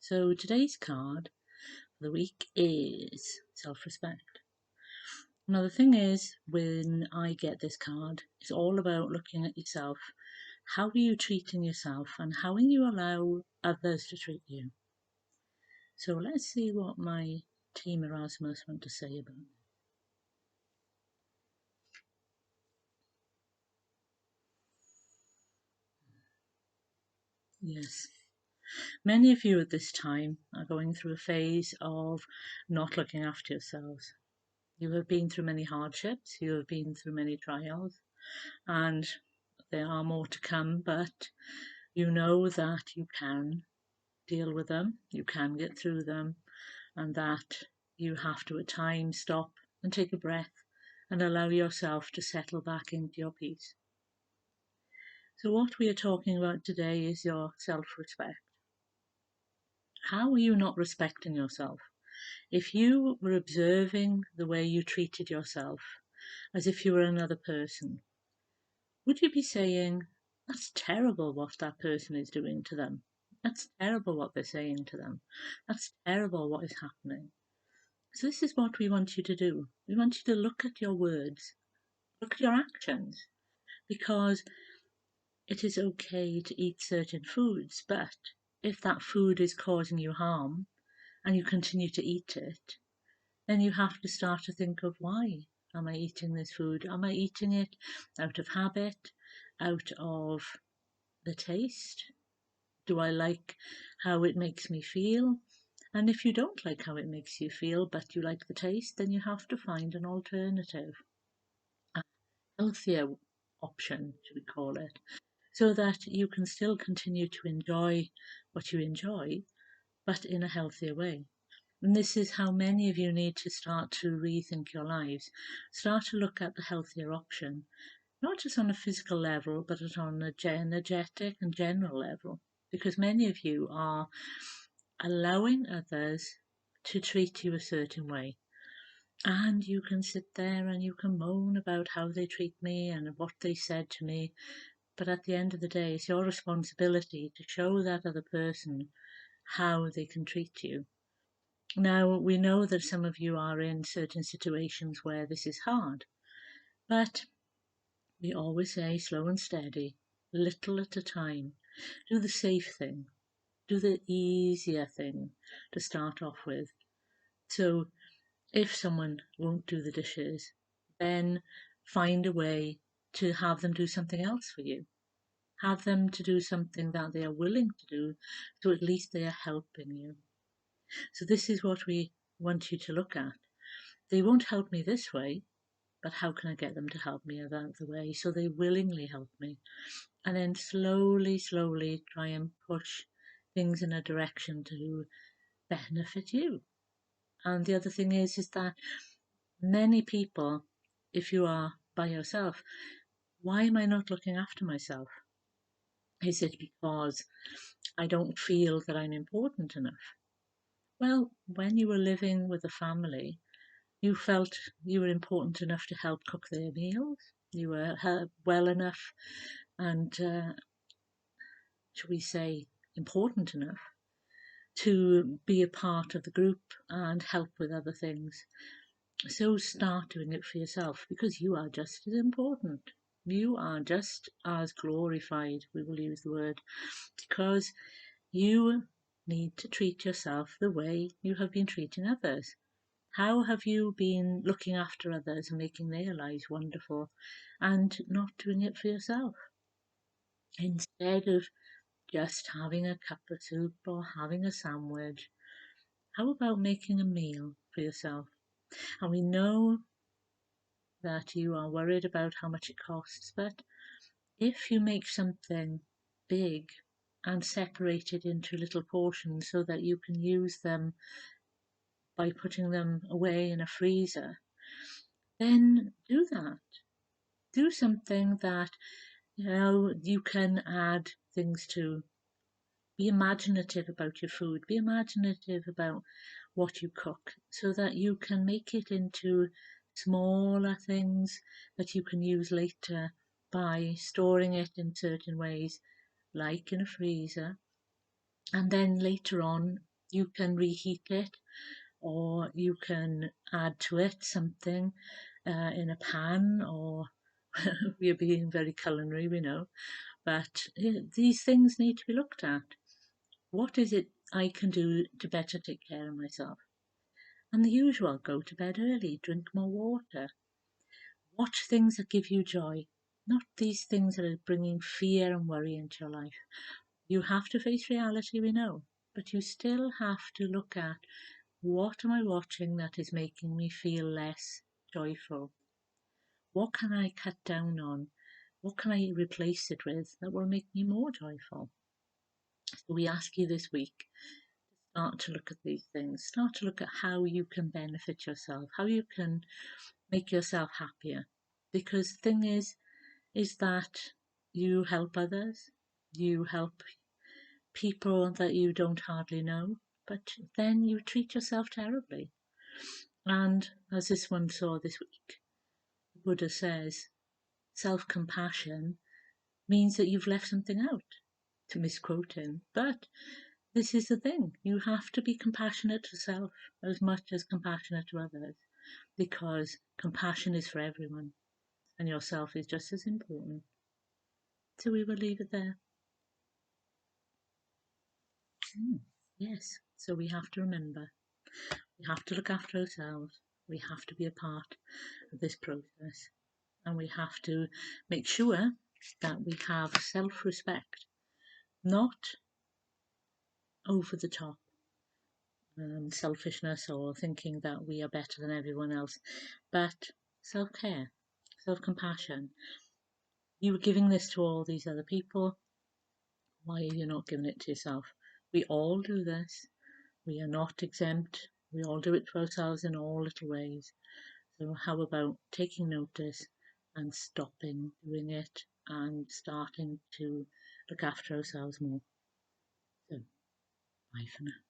So today's card for the week is self-respect. Now the thing is, when I get this card, it's all about looking at yourself. How are you treating yourself and how will you allow others to treat you? So let's see what my team Erasmus want to say about it. Yes. Many of you at this time are going through a phase of not looking after yourselves. You have been through many hardships, you have been through many trials, and there are more to come, but you know that you can deal with them, you can get through them, and that you have to at times stop and take a breath and allow yourself to settle back into your peace. So, what we are talking about today is your self respect. How are you not respecting yourself? If you were observing the way you treated yourself as if you were another person, would you be saying, that's terrible what that person is doing to them? That's terrible what they're saying to them. That's terrible what is happening. So, this is what we want you to do. We want you to look at your words, look at your actions, because it is okay to eat certain foods, but if that food is causing you harm and you continue to eat it, then you have to start to think of why am I eating this food? Am I eating it out of habit, out of the taste? Do I like how it makes me feel? And if you don't like how it makes you feel, but you like the taste, then you have to find an alternative, a healthier option, should we call it, so that you can still continue to enjoy what you enjoy, but in a healthier way. And this is how many of you need to start to rethink your lives. Start to look at the healthier option, not just on a physical level, but on a energetic and general level. Because many of you are allowing others to treat you a certain way. And you can sit there and you can moan about how they treat me and what they said to me. But at the end of the day, it's your responsibility to show that other person how they can treat you. Now, we know that some of you are in certain situations where this is hard, but we always say slow and steady, little at a time. Do the safe thing, do the easier thing to start off with. So, if someone won't do the dishes, then find a way to have them do something else for you. Have them to do something that they are willing to do, so at least they are helping you. So, this is what we want you to look at. They won't help me this way, but how can I get them to help me that other way so they willingly help me? And then slowly, slowly try and push things in a direction to benefit you. And the other thing is that many people, if you are by yourself, why am I not looking after myself? Is it because I don't feel that I'm important enough? Well, when you were living with a family, you felt you were important enough to help cook their meals. You were well enough and, shall we say, important enough to be a part of the group and help with other things. So start doing it for yourself because you are just as important. You are just as glorified, we will use the word, because you need to treat yourself the way you have been treating others. How have you been looking after others and making their lives wonderful and not doing it for yourself? Instead of just having a cup of soup or having a sandwich, how about making a meal for yourself? And we know that you are worried about how much it costs, but if you make something big and separate it into little portions so that you can use them by putting them away in a freezer, then do that. Do something that you can add things to. Be imaginative about your food. Be imaginative about what you cook so that you can make it into smaller things that you can use later by storing it in certain ways, like in a freezer. And then later on, You can reheat it, or you can add to it something in a pan, or we're being very culinary, we know, but these things need to be looked at. What is it I can do to better take care of myself? And the usual: go to bed early, drink more water, watch things that give you joy, not these things that are bringing fear and worry into your life. You have to face reality, we know, but you still have to look at: what am I watching that is making me feel less joyful? What can I cut down on? What can I replace it with that will make me more joyful? So we ask you this week, start to look at these things, start to look at how you can benefit yourself, how you can make yourself happier. Because the thing is that you help others, you help people that you don't hardly know, but then you treat yourself terribly. And as this one saw this week, Buddha says self compassion means that you've left something out, to misquote him. But this is the thing: you have to be compassionate to self as much as compassionate to others, because compassion is for everyone, and yourself is just as important. So we will leave it there. Yes, so we have to remember, we have to look after ourselves, we have to be a part of this process, and we have to make sure that we have self respect, not over the top selfishness or thinking that we are better than everyone else, but self care, self compassion. You were giving this to all these other people. Why are you not giving it to yourself? We all do this. We are not exempt. We all do it to ourselves in all little ways. So, how about taking notice and stopping doing it and starting to look after ourselves more? So, bye for now.